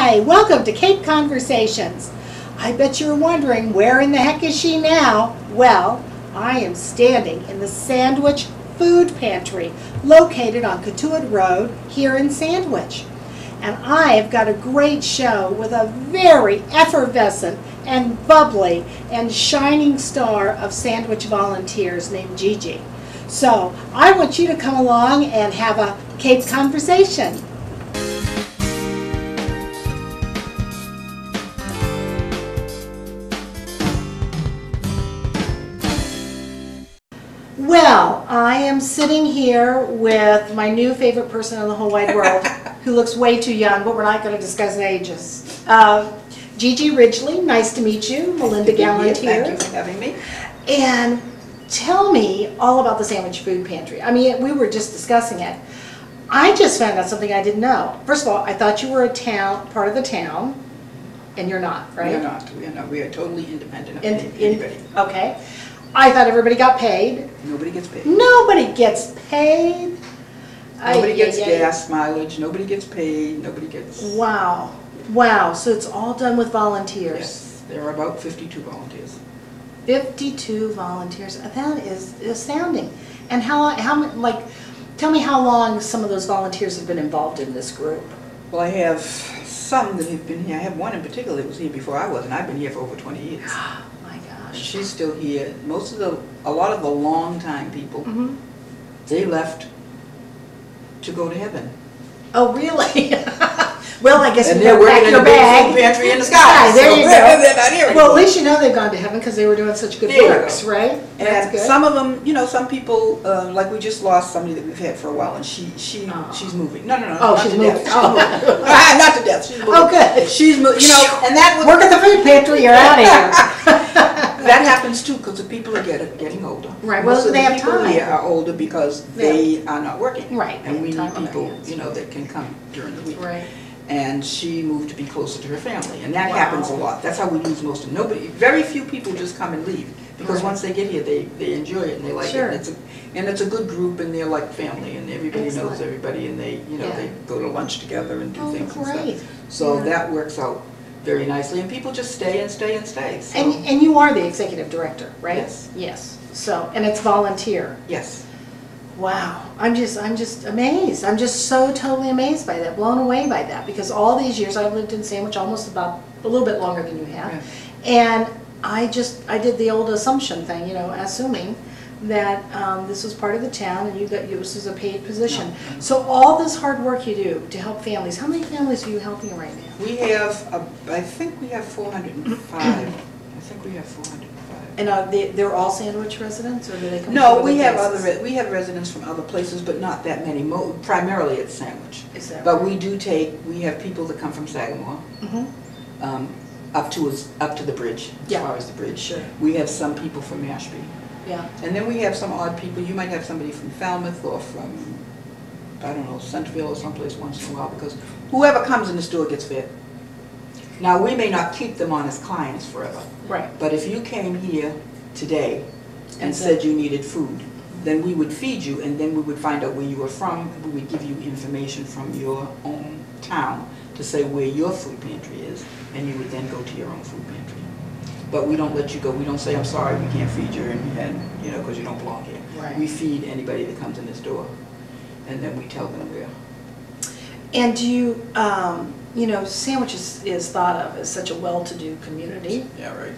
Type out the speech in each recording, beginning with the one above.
Hi, welcome to Cape Conversations. I bet you're wondering, where in the heck is she now? Well, I am standing in the Sandwich Food Pantry, located on Cotuit Road here in Sandwich. And I have got a great show with a very effervescent and bubbly and shining star of Sandwich volunteers named Gigi. So I want you to come along and have a Cape Conversation. Well, I am sitting here with my new favorite person in the whole wide world, who looks way too young, but we're not going to discuss ages. Gigi Ridgely, nice to meet you. Melinda Gallant here. Thank you for having me. And tell me all about the Sandwich Food Pantry. I mean, we were just discussing it. I just found out something I didn't know. First of all, I thought you were part of the town, and you're not, right? We are not. We are not. We are totally independent of anybody. Okay. I thought everybody got paid. Nobody gets paid. Nobody gets paid. Nobody gets gas mileage. Nobody gets paid. Nobody gets... Wow. Wow. So it's all done with volunteers. Yes. There are about 52 volunteers. 52 volunteers. That is astounding. And tell me how long some of those volunteers have been involved in this group. Well, I have some that have been here. I have one in particular that was here before I was, and I've been here for over 20 years. My gosh. She's still here. A lot of the long-time people, they left to go to heaven. Oh, really? Well, I guess and we they're got working in your the big bag. food pantry in the sky. There you go. They're not here well, at least you know they've gone to heaven because they were doing such good works, right? That's And good. some of them, you know, some people, like we just lost somebody that we've had for a while, and she's moving. No. Oh, not she's to moving. Death. She's moving. Not to death. She's moving. Oh, good. She's moving. You know, and that would, work at the food pantry. You're out of here. that happens too because the people are getting older. Right. Well, Most of they the have people time. here are older because they are not working. Right. And we Time need on their people, hands. you know, that can come during the week. Right. And she moved to be closer to her family, and that Wow. happens a lot. That's how we lose most of nobody. Very few people just come and leave because Right. once they get here, they enjoy it and they like Sure. it. And it's a good group, and they're like family, and everybody Excellent. knows everybody, and they they go to lunch together and do things and great. stuff. So Yeah. that works out very nicely, and people just stay and stay and stay. So, And you are the executive director, right? Yes. Yes. So, and it's volunteer. yes. Wow, I'm just amazed. I'm just so totally amazed by that, blown away by that, because all these years I've lived in Sandwich, almost about a little bit longer than you have, and I did the old assumption thing, you know, assuming that this was part of the town and this was a paid position. No. So all this hard work you do to help families, how many families are you helping right now? We have, I think we have 405. I think we have 405. And they're all Sandwich residents, or do they come No, from we other have places? we have residents from other places, but not that many. Primarily it's Sandwich. Is that But right? we have people that come from Sagamore, Mm-hmm. up to the bridge, as Yeah. far as the bridge. Sure. We have some people from Mashpee. Yeah. And then we have some odd people. You might have somebody from Falmouth or from, I don't know, Centerville or someplace once in a while, because whoever comes in the store gets fed. Now, we may not keep them on as clients forever. Right. But if you came here today and said you needed food, then we would feed you, and then we would find out where you were from. We would give you information from your own town to say where your food pantry is, and you would then go to your own food pantry. But we don't let you go. We don't say, I'm sorry, we can't feed you, and you know, because you don't belong here. Right. We feed anybody that comes in this door, and then we tell them where. And do you, you know, Sandwich is thought of as such a well-to-do community. Yeah, right.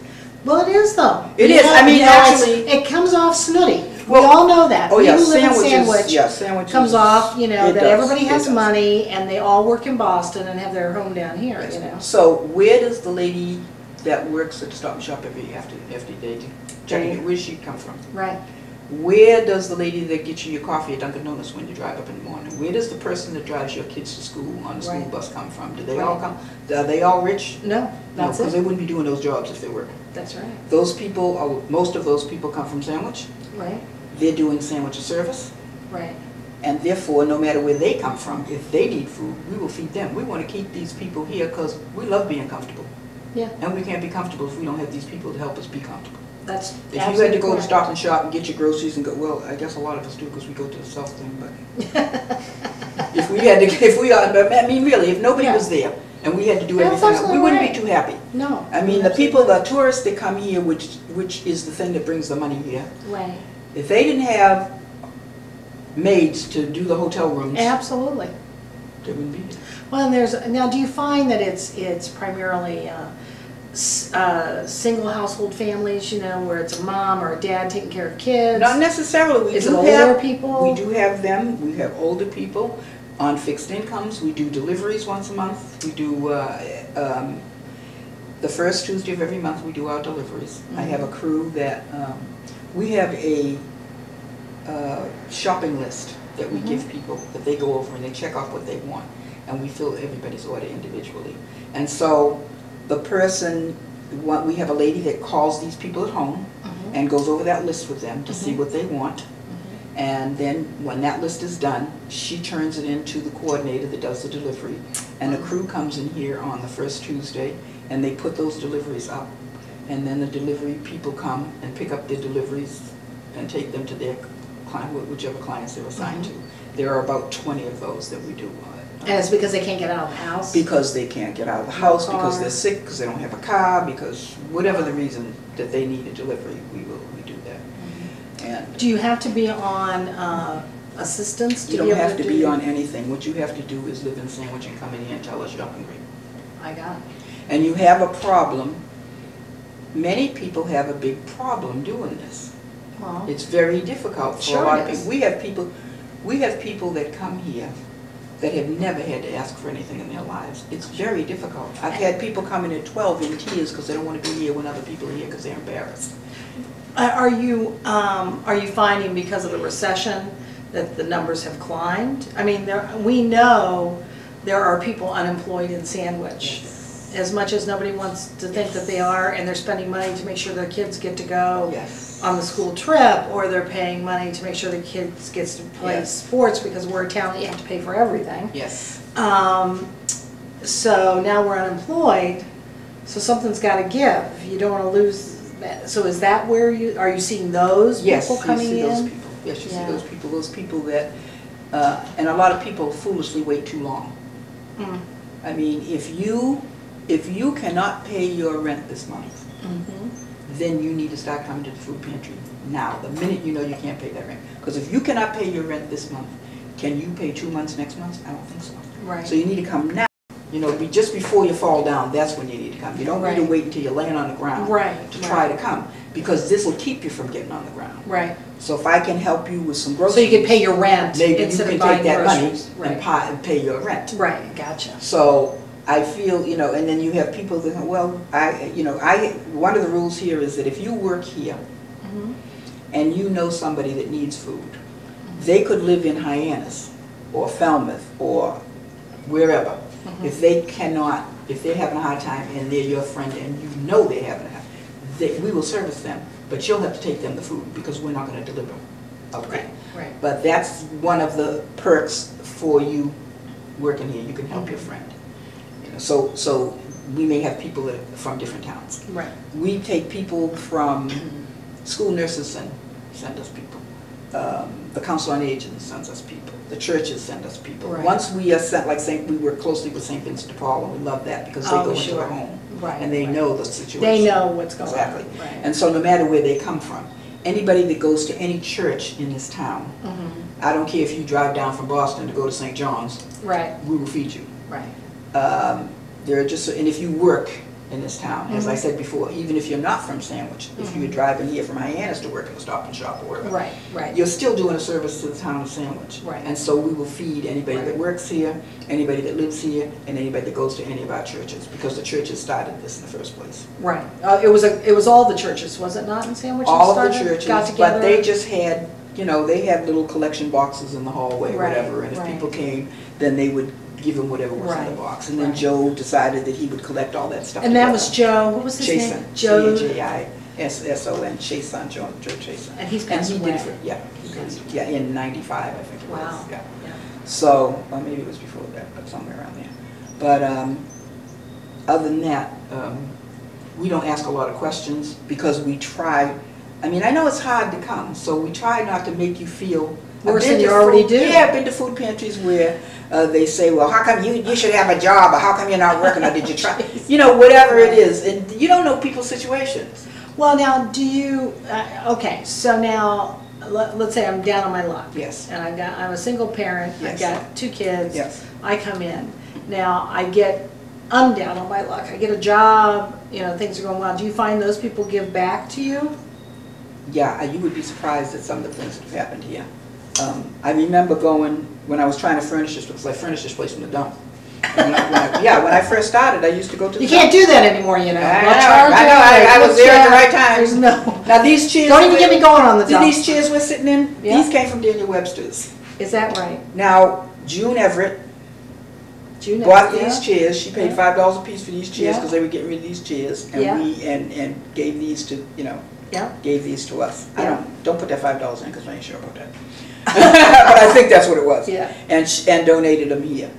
Well, it is though. It is. I mean, actually, it comes off snooty. Well, we all know that. Oh yeah, People live in Sandwich comes off, you know, it that does, everybody has it does. money and they all work in Boston and have their home down here, Yes. you know. So where does the lady that works at the Stop and Shop every day checking it, where does she come from? Right. Where does the lady that gets you your coffee at Dunkin' Donuts when you drive up in the morning? Where does the person that drives your kids to school on the school Right. bus come from? Do they all come? Are they all rich? No, that's because they it. wouldn't be doing those jobs if they were. That's right. Those people, most of those people come from Sandwich. Right. They're doing Sandwich a service. Right. And therefore, no matter where they come from, if they need food, we will feed them. We want to keep these people here because we love being comfortable. Yeah. And we can't be comfortable if we don't have these people to help us be comfortable. That's If you had to go to Stop and Shop and get your groceries and go, well, I guess a lot of us do because we go to the South thing, but if we had to, I mean, really, if nobody was there and we had to do That's everything else, we absolutely wouldn't right. be too happy. No. I mean, the people, the tourists that come here, which is the thing that brings the money here, Right. if they didn't have maids to do the hotel rooms, Absolutely. they wouldn't be here. Well, and now do you find that it's primarily single household families, you know, where it's a mom or a dad taking care of kids? Not necessarily. Is it older people? We do have them. We have older people on fixed incomes. We do deliveries once a month. We do the first Tuesday of every month. We do our deliveries. I have a crew that we have a shopping list that we give people that they go over and they check off what they want, and we fill everybody's order individually. And so the person, we have a lady that calls these people at home and goes over that list with them to see what they want. And then when that list is done, she turns it into the coordinator that does the delivery. And the crew comes in here on the first Tuesday and they put those deliveries up. And then the delivery people come and pick up their deliveries and take them to their client, whichever clients they're assigned to. There are about 20 of those that we do. And it's because they can't get out of the house? Because they can't get out of the house, because they're sick, because they don't have a car, because whatever the reason that they need a delivery, we do that. And do you have to be on assistance to you be don't able have to do? be on anything. What you have to do is live in Sandwich and come in here and tell us you're hungry. I got it. And you have a problem. Many people have a big problem doing this. Well, It's very difficult for a lot of people. We have people that come here that have never had to ask for anything in their lives. It's very difficult. I've had people come in at 12 in tears because they don't want to be here when other people are here because they're embarrassed. are you finding because of the recession that the numbers have climbed? I mean, we know there are people unemployed in Sandwich. Yes. As much as nobody wants to think that they are, and they're spending money to make sure their kids get to go on the school trip, or they're paying money to make sure the kids get to play sports because we're a town that you have to pay for everything. Yes. So now we're unemployed, so something's got to give. You don't want to lose that. So is that where are you seeing those people coming in? Yes, you see those people. Yes, you see those people that, and a lot of people foolishly wait too long. I mean, if you cannot pay your rent this month, then you need to start coming to the food pantry now, the minute you know you can't pay that rent. Because if you cannot pay your rent this month, can you pay 2 months next month? I don't think so. Right. So you need to come now. You know, just before you fall down, that's when you need to come. You don't need to wait until you're laying on the ground to try to come, because this will keep you from getting on the ground. Right. So if I can help you with some groceries, so you can pay your rent maybe instead you of can buying take that groceries. money and pay your rent. Right, gotcha. So I feel, you know, and then you have people that, well, one of the rules here is that if you work here and you know somebody that needs food, they could live in Hyannis or Falmouth or wherever. If they're having a hard time and they're your friend and you know they're having a hard time, we will service them, but you'll have to take them the food because we're not going to deliver. Okay. Right. But that's one of the perks for you working here. You can help your friend. You know, so we may have people that are from different towns. Right. We take people from school nurses send us people. The Council on Aging sends us people. The churches send us people. Right. Once we are sent, like we work closely with St. Vincent de Paul, and we love that because they go into the home and they know the situation. They know what's going on. Exactly. Right. And so no matter where they come from, anybody that goes to any church in this town, I don't care if you drive down from Boston to go to St. John's, we will feed you. Right. There are just, and if you work in this town, as I said before, even if you're not from Sandwich, if you're driving here from Hyannis to work in a Stop and Shop or wherever, you're still doing a service to the town of Sandwich. Right. And so we will feed anybody that works here, anybody that lives here, and anybody that goes to any of our churches, because the churches started this in the first place. Right. It was all the churches, was it not, in Sandwich? All of the churches, got together? but they just had, you know, they had little collection boxes in the hallway, whatever, and if people came, then they would give him whatever was in the box. And then Joe decided that he would collect all that stuff. And that was Joe, what was his Chason, name? Joe. C-H-A-I-S-S-O-N, Chason, Joe Chason. And he's passed away. In 95, I think it was. Wow. Yeah. So, well, maybe it was before that, but somewhere around there. But other than that, we don't ask a lot of questions because we try. I mean, I know it's hard to come, so we try not to make you feel Worse than you already do. Yeah, I've been to food pantries where they say, well, how come you should have a job, or how come you're not working, or did you try? You know, whatever it is. And you don't know people's situations. Well, now, do you, okay, so now, let's say I'm down on my luck. Yes. And I'm a single parent, Yes. I've got 2 kids. Yes. I come in. Now, I'm down on my luck. I get a job, you know, things are going well. Do you find those people give back to you? Yeah, you would be surprised at some of the things that have happened here. I remember going, when I was trying to furnish this, because I furnished this place from the dump. When I first started, I used to go to the You can't do that anymore, you know. I know, I was there at the right time. There's no. Now these chairs. Don't even get me going on the dump. These chairs we're sitting in, Yeah. these came from Daniel Webster's. Is that right? Now, June Everett bought these chairs. She paid $5 a piece for these chairs because they were getting rid of these chairs, and we and gave these to, you know, gave these to us. I don't put that $5 in because I ain't sure about that. But I think that's what it was. Yeah. And donated them here.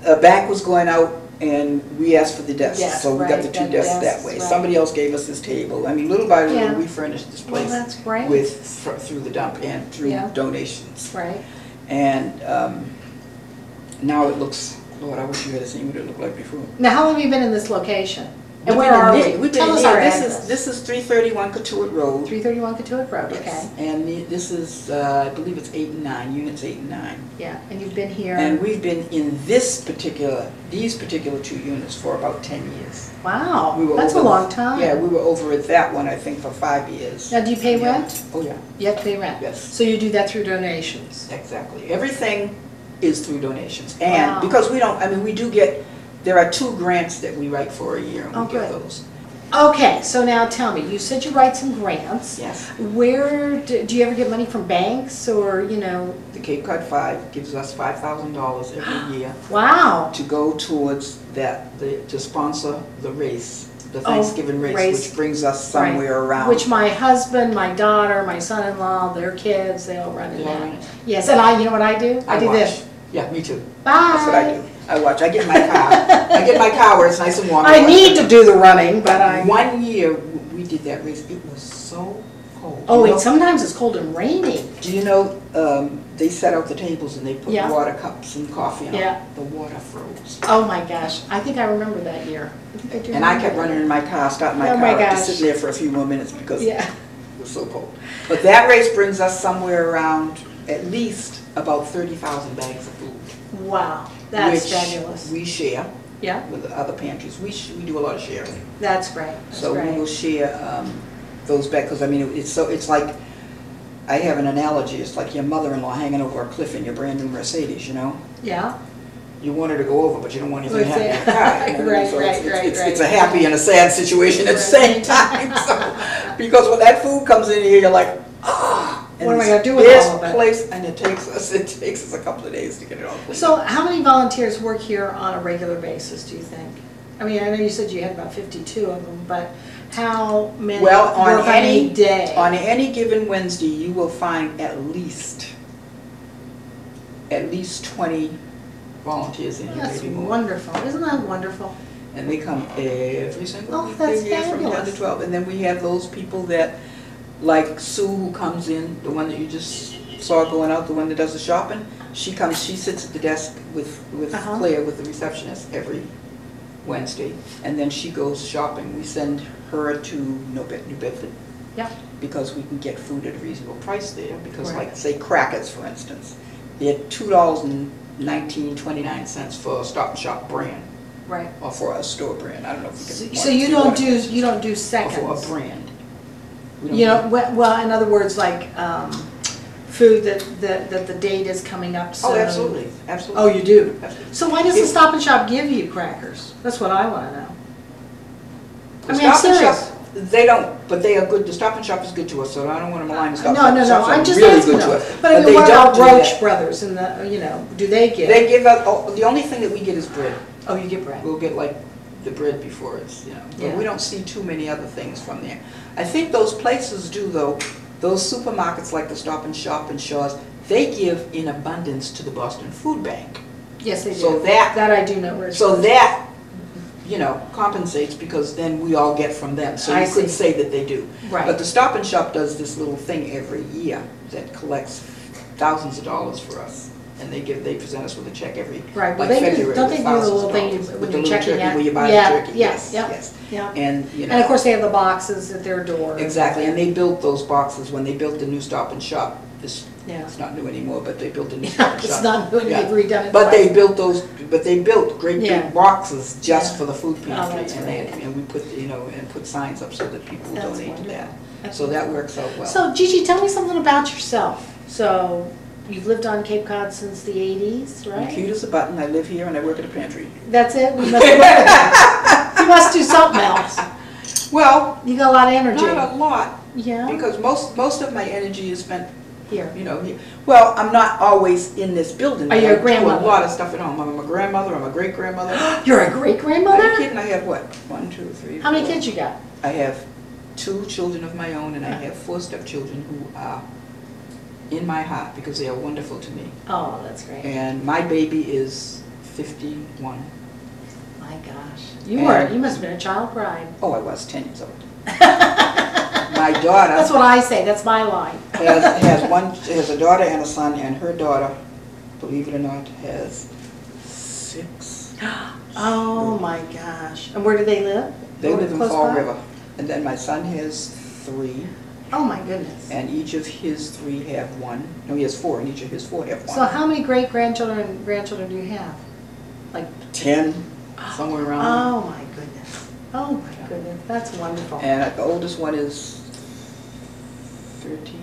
A bank was going out, and we asked for the desks, so we got the 2 desks that way. Right. Somebody else gave us this table. I mean, little by little, we furnished this place that's great. through the dump and through donations. Right. And now it looks, Lord, I wish you had seen what it looked like before. Now, how long have you been in this location? And We've where are we? We've Tell been us in our here. address. This is 331 Cotuit Road. 331 Cotuit Road, Yes. okay. And this is, I believe it's 8 and 9, units 8 and 9. Yeah, and you've been here. And we've been in these particular 2 units for about 10 years. Wow, that's a long time. Yeah, we were over at that one, I think, for 5 years. Now, do you pay rent? Oh, yeah. You have to pay rent? Yes. So you do that through donations? Exactly. Everything is through donations. And because we don't, I mean, we do get, there are 2 grants that we write for a year, and we get those. Okay, so now tell me, you said you write some grants. Yes. Where, do you ever get money from banks or, you know? The Cape Cod 5 gives us $5,000 every year. Wow. To go towards that, to sponsor the race, the Thanksgiving race, which brings us somewhere around. Which my husband, my daughter, my son-in-law, their kids, they all run in that. Yes, and you know what I do? I do watch. this. Yeah, me too. Bye. That's what I do. I watch. I get in my car. I get in my car where it's nice and warm. I need to do the running, but One year we did that race. It was so cold. Oh, and sometimes it's cold and rainy. Do you know they set out the tables and they put water cups and coffee on them? The water froze. Oh my gosh. I think I remember that year. And I kept running in my car, starting my car up to sit there for a few more minutes because it was so cold. But that race brings us somewhere around at least about 30,000 bags of food. Wow, that's fabulous. We share with the other pantries. We do a lot of sharing. That's great. So we will share those bags, because I mean it's like, I have an analogy. It's like your mother-in-law hanging over a cliff in your brand new Mercedes, you know? Yeah. You want her to go over, but you don't want anything to happen to your car. You know? Right. It's a happy and a sad situation at the same time. So, because when that food comes in here, you're like, ah. What am I going to do with all of it? Place, and it takes us a couple of days to get it all cleaned. So how many volunteers work here on a regular basis, do you think? I mean, I know you said you had about 52 of them, but how many work on any day? On any given Wednesday, you will find at least 20 volunteers in here, That's maybe more. wonderful. Isn't that wonderful? And they come every single week. That's They're here from 10 to 12. And then we have those people that, like Sue, who comes in, the one that you just saw going out, the one that does the shopping. She comes, she sits at the desk with Claire, with the receptionist, every Wednesday. And then she goes shopping. We send her to New Bedford. Yeah. Because we can get food at a reasonable price there. Because like, say, crackers, for instance, they're $2.29 for a Stop and Shop brand. Right. Or for a store brand. I don't know if you can. So you don't do seconds. Or for a brand. You know, well, in other words, like food that the date is coming up soon. Oh, absolutely, absolutely. Oh, you do? Absolutely. So why does the Stop and Shop give you crackers? That's what I want to know. I mean, I'm serious. They don't, but they are good. The Stop and Shop is good to us, so I don't want to malign the Stop and Shop. No, I'm just really asking. Good to us. But I mean, what about Roach Brothers and the, you know, do they give? They give us, the only thing that we get is bread. Oh, you get bread. We'll get like the bread before it's, you know, but we don't see too many other things from there. I think those places do, though. Those supermarkets like the Stop and Shop and Shaw's, they give in abundance to the Boston Food Bank. Yes, they do. So that I do know where it's so that, you know, compensates, because then we all get from them. So you could say that they do. Right. But the Stop and Shop does this little thing every year that collects thousands of dollars for us. And they present us with a check every Right, well, like they do, February. don't they with do the thousands little of thing dollars. when With the you're little checking turkey out? where you buy Yeah, the turkey. yeah, Yes, yep, yes. yep. And you know. And of course, they have the boxes at their door. Exactly, and they built those boxes when they built the new Stop and Shop. Yeah. It's not new anymore, but they built a new Stop and Shop. It's not new, Yeah. they've redone it But they twice. built those, but they built great Yeah. big boxes just Yeah. for the food pantry. that's And great. and we put, you know, and put signs up so that people will That's donate to wonderful. that. That's So that works out well. So Gigi, tell me something about yourself. So, you've lived on Cape Cod since the 80s, I'm right? cute as a button, I live here and I work at a pantry. That's it? You must do something else. Well, You got a lot of energy. not a lot, Yeah? because most of my energy is spent, Here. you know, here. Well, I'm not always in this building. Are you but a I grandmother? do a lot of stuff at home. I'm a grandmother, I'm a great-grandmother. You're a Are you great-grandmother? kidding? I have what? 1, 2, 3, How many 4. kids you got? I have 2 children of my own, and I have 4 stepchildren who are in my heart because they are wonderful to me. Oh, that's great. And my baby is 51. My gosh. And- You must have been a child bride. Oh, I was 10 years old. My daughter That's what I say, that's my line. has a daughter and a son, and her daughter, believe it or not, has 6. Oh my gosh. And where do they live? They live in Close Fall by? River. And then my son has 3, Oh my goodness. and each of his 3 have 1. No, he has 4, and each of his 4 have 1. So how many great-grandchildren and grandchildren do you have? Like, 10, somewhere around there. oh my goodness. Oh my goodness, that's wonderful. And the oldest one is 13,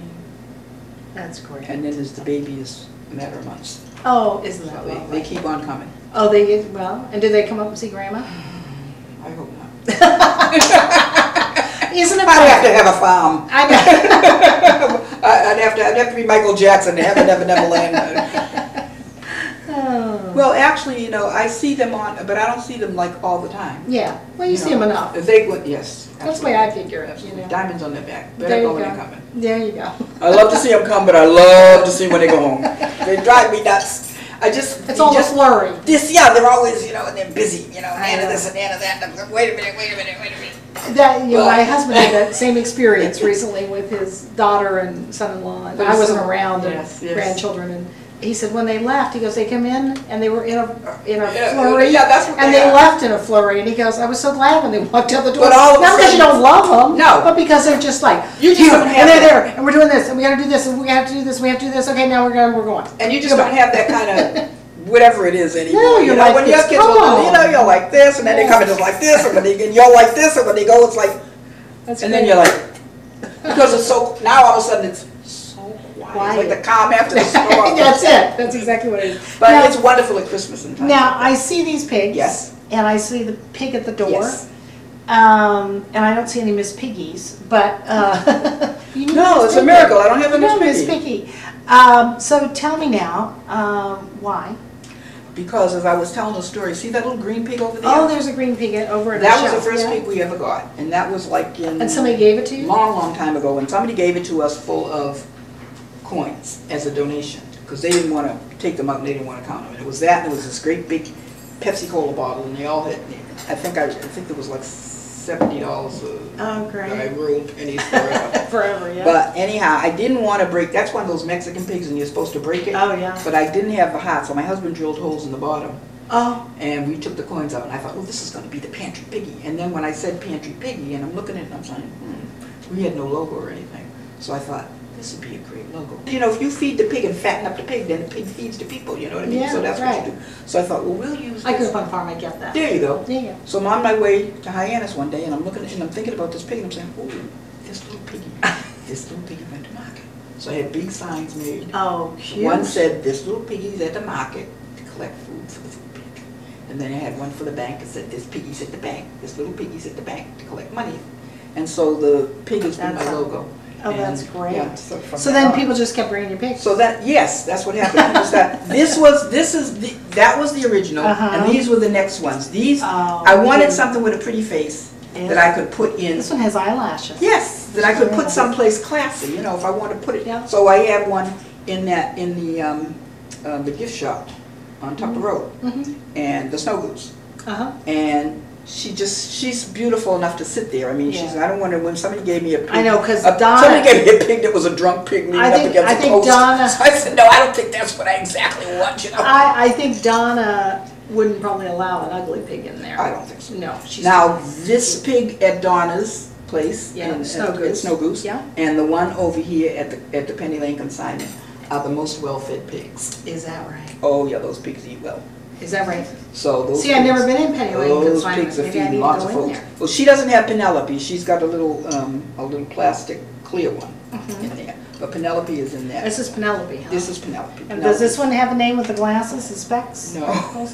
That's great. and then the baby is a matter of months. Oh, isn't So that they lovely? keep on coming. Oh, they get, well, and do they come up and see Grandma? I hope not. Isn't it I'd have to fun? have a farm. I know. I'd have to be Michael Jackson to have a Never Land. Oh. Well, actually, you know, I see them but I don't see them like all the time. Yeah, well, you see them enough. If they go, yes. That's the way I figure it, you Absolutely. know. Diamonds on their back. There Better you go when go. they're coming. There you go. I love to see them come, but I love to see when they go home. They drive me nuts. It's all a flurry. They're always, you know, and they're busy, you know, I and know. this and that. And I'm like, wait a minute. That, you know, Well- my husband had that same experience recently with his daughter and son-in-law. And I wasn't around, and Yes, yes. grandchildren, and he said when they left, he goes, they come in and they were in a Yeah, flurry. yeah, that's what and they they are. left in a flurry, and he goes, I was so glad when they walked out the door. But all of a Not because you sudden- don't love them, No. but because they're just like, You just here, don't have and they're that. there, and we're doing this, and we gotta do this, and we have to do this, we have to do this, okay, now we're going. And you just don't have that kind of whatever it is anymore. No, you you're know, like when your this, kids are come little, you know, on. you're like this, and then they come in just like this, and and you're like this, and when they go, it's like, That's and then great. you're like, because it's so, now all of a sudden it's so quiet. It's like the calm after the storm. That's it, that's exactly what it is. But Now- it's wonderful at Christmas and time. Now, I see these pigs. Yes. And I see the pig at the door. Yes. And I don't see any Miss Piggies, but, you know No, Miss it's a Piggy. miracle. I don't have a You know Miss Miss Piggy. Piggy. So tell me now, why? Because as I was telling the story, see that little green pig over there? Oh, there's a green pig over in the That was the shelf, first yeah. pig we ever got, and that was like in... And somebody gave it to you? Long time ago, and somebody gave it to us full of coins as a donation, because they didn't want to take them out and they didn't want to count them. And it was that, and it was this great big Pepsi Cola bottle, and they all had, I think there was like $70. Oh, great. I rolled pennies forever. Forever, yeah. But anyhow, I didn't want to break, that's one of those Mexican pigs, and you're supposed to break it. Oh, yeah. But I didn't have the heart, so my husband drilled holes in the bottom. Oh, And we took the coins out, and I thought, oh, this is going to be the Pantry Piggy. And then when I said Pantry Piggy, and I'm looking at it, and I'm saying, we had no logo or anything. So I thought, this would be a great logo. You know, if you feed the pig and fatten up the pig, then the pig feeds the people, you know what I mean? Yeah, So that's right. what you do. So I thought, well, we'll use I grew this. up on a farm, I get that. There you go. There you go. So I'm on my way to Hyannis one day, and I'm looking, and I'm thinking about this pig, and I'm saying, oh, this little piggy went to market. So I had big signs made. Oh, cute. One said, this little piggy's at the market to collect food for the food pantry. And then I had one for the bank that said, this piggy's at the bank, this little piggy's at the bank to collect money. And so the pig has been my That's- logo. Oh, And, that's great. yeah, so from So there then on. people just kept bringing you pigs? So that, yes, that's what happened. Was that that was the original, Uh-huh. and these were the next ones. These, Oh, I wanted cute. something with a pretty face Yeah. that I could put in. This one has eyelashes. Yes, that I could put Yeah. someplace classy, you know, if I want to put it. Yeah. So I have one in the gift shop on Tupper Road, Mm-hmm. and the Snow Goose. Uh-huh. And she's beautiful enough to sit there. I mean, Yeah. I don't wonder when somebody gave me a pig. I know, because somebody gave me a pig that was a drunk pig leaning up against I the think post. Donna. So I said, no, I don't think that's what I exactly want, you know. I think Donna wouldn't probably allow an ugly pig in there. I don't think so. No, she's Now, this pig at Donna's place, Yeah, at Snow Goose. Yeah. and the one over here at the Penny Lane consignment are the most well-fed pigs. Is that right? Oh yeah, those pigs eat well. Is that right? So those. See, I've never been in Penny Lane Those consignment. pigs are Maybe I feeding need to lots go of in folks. there. Well, she doesn't have Penelope. She's got a little plastic clear one in there. But Penelope is in there. This is Penelope, huh? This is Penelope. And does this one have a name with the glasses and specs? No.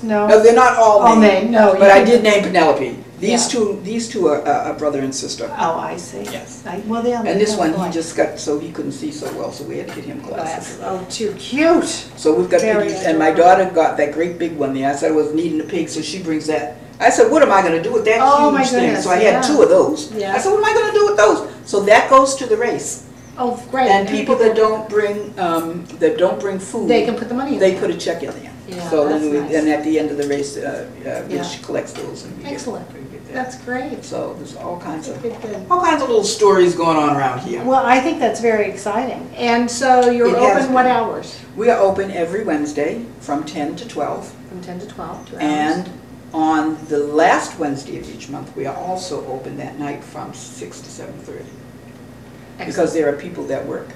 No. No, they're not all named. No. But I did name Penelope. These Yeah. two are brother and sister. Oh, I see. Yes. Well, they And this one, he like just got, so he couldn't see so well, so we had to get him glasses. Oh, too cute. So we've got Very piggies, and my adorable. daughter got that great big one there. I said I was needing a pig, so she brings that. I said, what am I gonna do with that Oh, my huge thing? goodness, So I yeah. had 2 of those. Yeah. I said, what am I gonna do with those? So that goes to the race. Oh, great. And people that don't bring food, They can put the money in they there. put a check in there. Yeah, So that's then nice. and at the end of the race, Yeah. Rich collects those and we get. Excellent. we get that. That's great. So there's all kinds of Good, good. little stories going on around here. Well, I think that's very exciting. And so you're It has open what been. hours? We are open every Wednesday from 10 to 12. From 10 to 12, 2 hours. And on the last Wednesday of each month, we are also open that night from 6 to 7:30. Because there are people that work,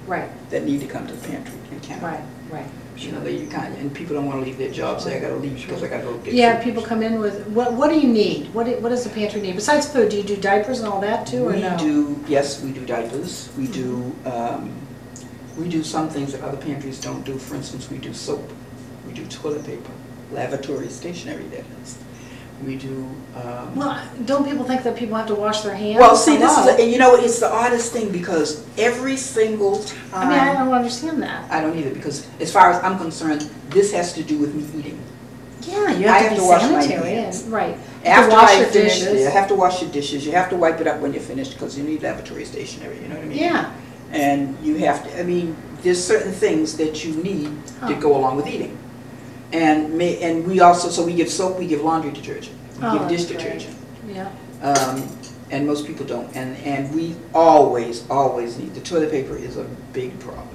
Right, that need to come to the pantry and can't. right, right. You know, you can't, and people don't want to leave their jobs, they gotta leave because I gotta go get Yeah, food. people come in with, what do you need? What does the pantry need? Besides food, do you do diapers and all that too, or no? Yes, we do diapers, we do some things that other pantries don't do. For instance, we do soap, we do toilet paper, lavatory stationery, that is. We do, Well, don't people think that people have to wash their hands? well, see, this Hello? is, you know, it's the oddest thing because every single time. I mean, I don't understand that. I don't either, because as far as I'm concerned, this has to do with me eating. Yeah, you I have have to to be wash my sanitary, hands. and, right. After to wash I your finish, dishes. you have to wash your dishes, you have to wipe it up when you're finished, because you need lavatory stationery, you know what I mean? Yeah. And you have to, I mean, there's certain things that you need that Huh. go along with eating. And we also, so we give soap, we give laundry detergent, we Oh, give dish that's great. detergent. Yeah. And most people don't. And we always need, the toilet paper is a big problem.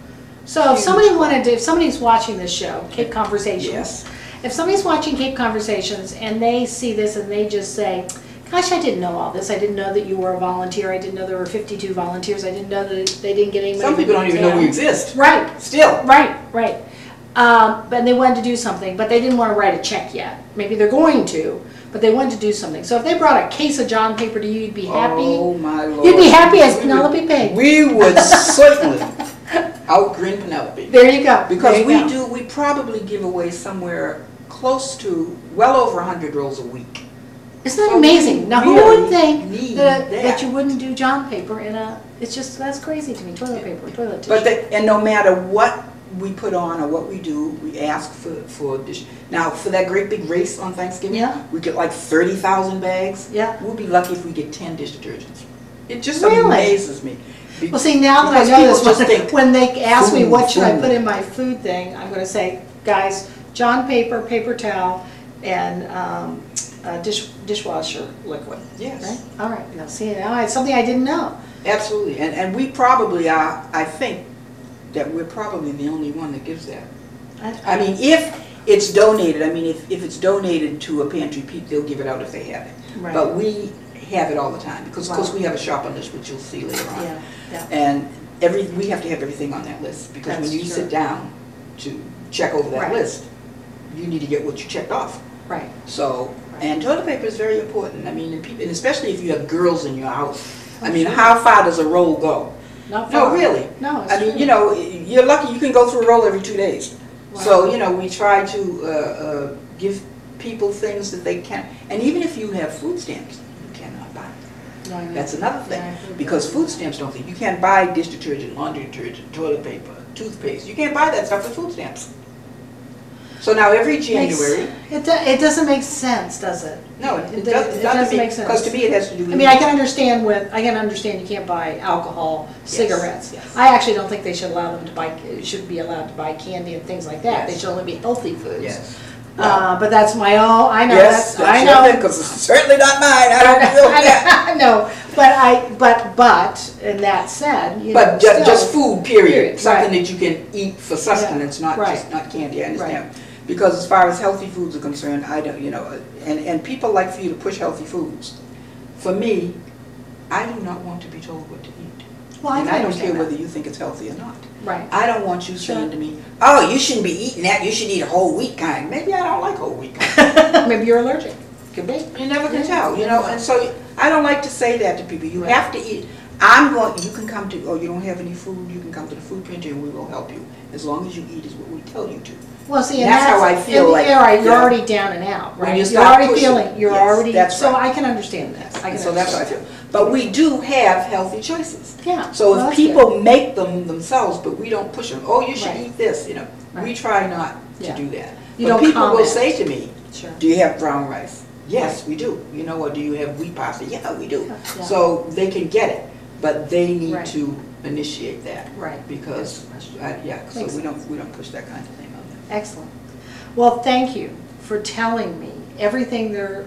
So if somebody wanted to, if somebody's watching this show, Cape Conversations. Yes. If somebody's watching Cape Conversations and they see this and they just say, gosh, I didn't know all this. I didn't know that you were a volunteer. I didn't know there were 52 volunteers. I didn't know that they didn't get any money. Some people don't even know we exist. Right. Still. Right, right. But they wanted to do something, but they didn't want to write a check yet. Maybe they're going to, but they wanted to do something. So if they brought a case of John paper to you, you'd be happy. Oh my Lord. You'd be happy as Penelope Pig. We would certainly outgrin Penelope. There you go. Because There you go. we probably give away somewhere close to well over 100 rolls a week. Isn't that So amazing? we Now who really would think need that that. you wouldn't do John paper in a, it's just, that's crazy to me, toilet paper, toilet tissue. But and no matter what we put on or what we do, we ask for dish. Now, for that great big race on Thanksgiving, Yeah. we get like 30,000 bags. Yeah. We'll be lucky if we get 10 dish detergents. It just Really? amazes me. Well, see, now that I Because know people this, just think, when they ask me food, what should I food. put in my food thing, I'm gonna say, guys, John paper, paper towel, and dishwasher liquid. Yes. Right? All right, now see, now it's something I didn't know. Absolutely, and we probably are, I think, that we're probably the only one that gives that. I mean, if it's donated, I mean, if it's donated to a pantry, they'll give it out if they have it. Right. But we have it all the time, because of course Wow. we have a shopper list, which you'll see later on. Yeah, yeah. And we have to have everything on that list, because when That's you true. sit down to check over that Right. list, you need to get what you checked off. Right. So, and toilet paper is very important. I mean, and especially if you have girls in your house. I Oh, mean, sure. how far does a roll go? Not No, far. really. No, it's I mean, true. you know, you're lucky you can go through a roll every 2 days. Wow. So, you know, we try to give people things that they can. And even if you have food stamps, you cannot buy it. No, I know. That's another thing. Yeah, I heard Because that. food stamps don't think. You can't buy dish detergent, laundry detergent, toilet paper, toothpaste. You can't buy that stuff with food stamps. So now every January. It doesn't make sense, does it? No, It doesn't make sense. Because to me it has to do with. I mean, I can understand you can't buy alcohol, cigarettes. yes. I actually don't think they should allow them to buy, should be allowed to buy candy and things like that. They Yes. should only be healthy foods. Yes. Well, but that's my own, I know, yes, I know. because it's certainly not mine. I don't feel that. I know, but, and that said, you know, But just food, period. Something right. that you can eat for sustenance, not Right. just not candy. I understand. Because as far as healthy foods are concerned, I don't, you know, and people like for you to push healthy foods. For me, I do not want to be told what to eat. Well, and I don't care that. whether you think it's healthy or not. Right. I don't want you saying to me, oh, you shouldn't be eating that, you should eat a whole wheat kind. Maybe I don't like whole wheat kind. Maybe you're allergic. Could be. You never can tell, you know, and so I don't like to say that to people. You have to eat. You can come to, you don't have any food, you can come to the food pantry and we will help you. As long as you eat is what we tell you to. Well, see, and that's how I feel like. All right, you're already down and out, right? When you You're start already pushing, feeling, you're yes, already, that's so right. I can understand that. So that's how I feel. But we do have healthy choices. Yeah. So well, if people make them themselves, but we don't push them, oh, you should Right. eat this, you know. Right. We try not Yeah. to do that. You But don't people will comment. say to me, Sure. do you have brown rice? Yes, Right. we do. You know what, do you have wheat pasta? Yeah, we do. Yeah. So they can get it, but they need Right. to initiate that. Right. Because, so Makes we don't push that kind of thing on them. Excellent. Well, thank you for telling me everything there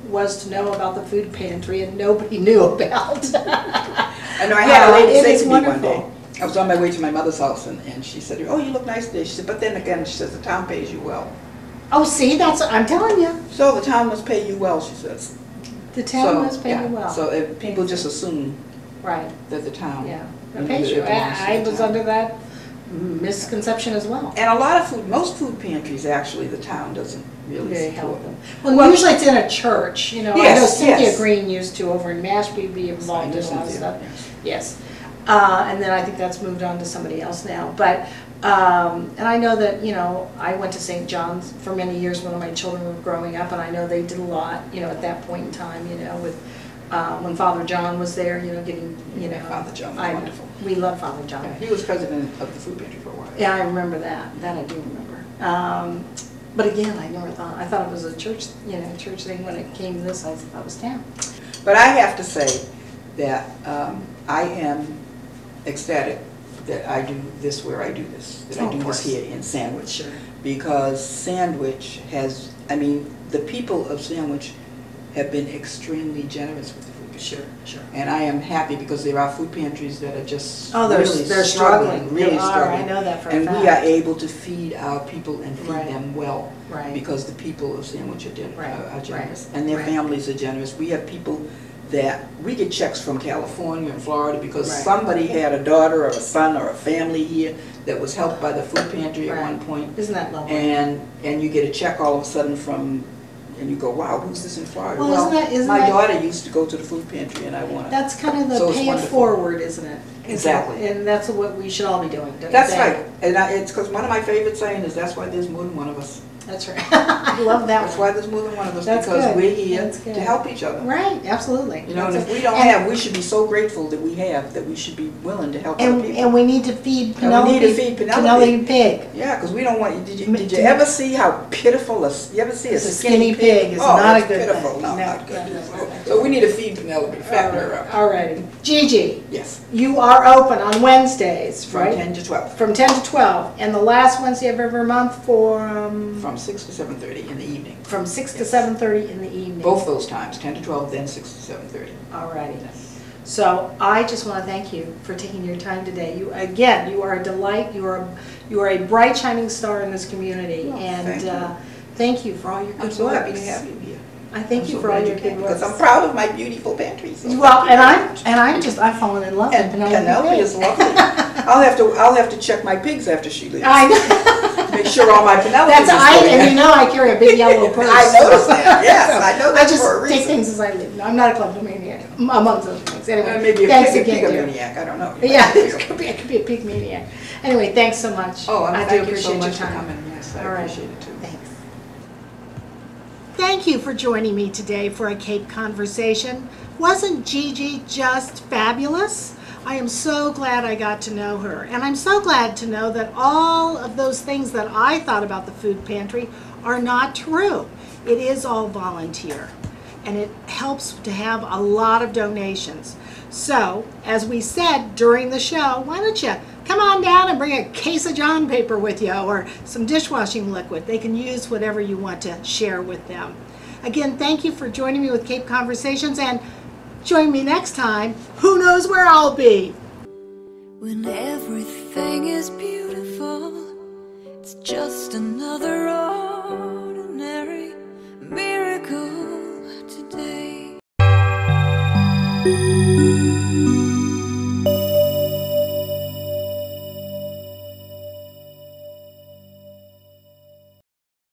was to know about the food pantry and nobody knew about. I know I had a lady it say is to me one wonderful. day, I was on my way to my mother's house and she said, oh, you look nice today. She said, but then again, she says, the town pays you well. Oh, see, I'm telling you, So the town must pay you well, she says. the town So, must pay yeah, you well. So if people just assume Right, that the town. yeah. you It know, pays that you. it belongs to I the was town. under that misconception as well. And a lot of food, most food pantries, actually, the town doesn't really They support help them. them. Well, usually it's in a church, you know. I know Yes, Cynthia yes. Green used to over in Mashpee be involved in a lot of Cynthia, stuff. yes. Yes. And then I think that's moved on to somebody else now. But, and I know that, you know, I went to St. John's for many years when my children were growing up, and I know they did a lot, you know, at that point in time, you know, with, when Father John was there, you know, getting, you know. Father John was wonderful. We love Father John. Yeah, he was president of the food pantry for a while. Yeah, I remember that. That I do remember. But again, I thought it was a church, you know, church thing. When it came to this, I thought it was town. But I have to say that I am ecstatic that I do this where I do this, that I do this here in Sandwich. Sure. Because Sandwich has, I mean, the people of Sandwich have been extremely generous with the food pantry. Sure. And I am happy because there are food pantries that are just They're really struggling. really They are. struggling. I know that for a And fact. we are able to feed our people and feed Right. them well. Right. Because the people of Sandwich are Right. generous. Right. And their Right. families are generous. We have people that, we get checks from California and Florida because Right. somebody had a daughter or a son or a family here that was helped by the food pantry at Right. one point. Isn't that lovely? And you get a check all of a sudden from, and you go, wow, who's this in Florida? Well, isn't my that- daughter used to go to the food pantry and I want to. That's kind of the So it's pay it wonderful. forward, isn't it? Exactly. And that's what we should all be doing. don't you That's think? right. And it's because one of my favorite saying is that's why there's more than one of us. That's right. I love that That's one. why there's more than one of us, That's because good. we're here That's good. to help each other. Right, absolutely. You know, and That's if we it. don't And- have, we should be so grateful that we have, that we should be willing to help other And people. we need to feed And we Penelope. need to feed Penelope. Penelope Pig. Yeah, because we don't want, did you ever see how pitiful, you ever see a It's a skinny skinny pig. It's Oh, not a it's good pitiful. thing. No, No, not good. no. So we need to feed Penelope, fatten her up. All righty. Gigi, Yes, you are open on Wednesdays, from right? 10 to 12, From 10 to 12. And the last Wednesday of every month from 6 to 7:30 in the evening. from 6 to 7:30 in the evening. Both those times, 10 to 12, then 6 to 7:30. All righty. So I just want to thank you for taking your time today. You are a delight. You are a bright shining star in this community. Oh, and thank you. thank you for all your good I'm so happy to works. have you here. I thank I'm you so for all glad your you came, good works. because I'm proud of my beautiful pantry. So Well, thank you and very much. I've fallen in love with And Penelope. Penelope Pig. is lovely. I'll have to check my pigs after she leaves. I know. Make sure all my Penelopes That's are still and in. you know I carry a big yellow purse. I noticed that. Yes, I know that I just for a take reason. things as I leave. No, I'm not a kleptomaniac, amongst other things. Anyway, Maybe a thanks pig, again, dear. maniac. I don't know. Yeah, it could be a pig maniac. Anyway, thanks so much. Oh, I do thank you appreciate so your much for time. coming. Yes, I All right. appreciate it too. Thanks. Thank you for joining me today for a Cape Conversation. Wasn't Gigi just fabulous? I am so glad I got to know her. And I'm so glad to know that all of those things that I thought about the food pantry are not true. It is all volunteer. and it helps to have a lot of donations. So, as we said during the show, why don't you come on down and bring a case of John paper with you or some dishwashing liquid. They can use whatever you want to share with them. Again, thank you for joining me with Cape Conversations, and join me next time. Who knows where I'll be? When everything is beautiful, it's just another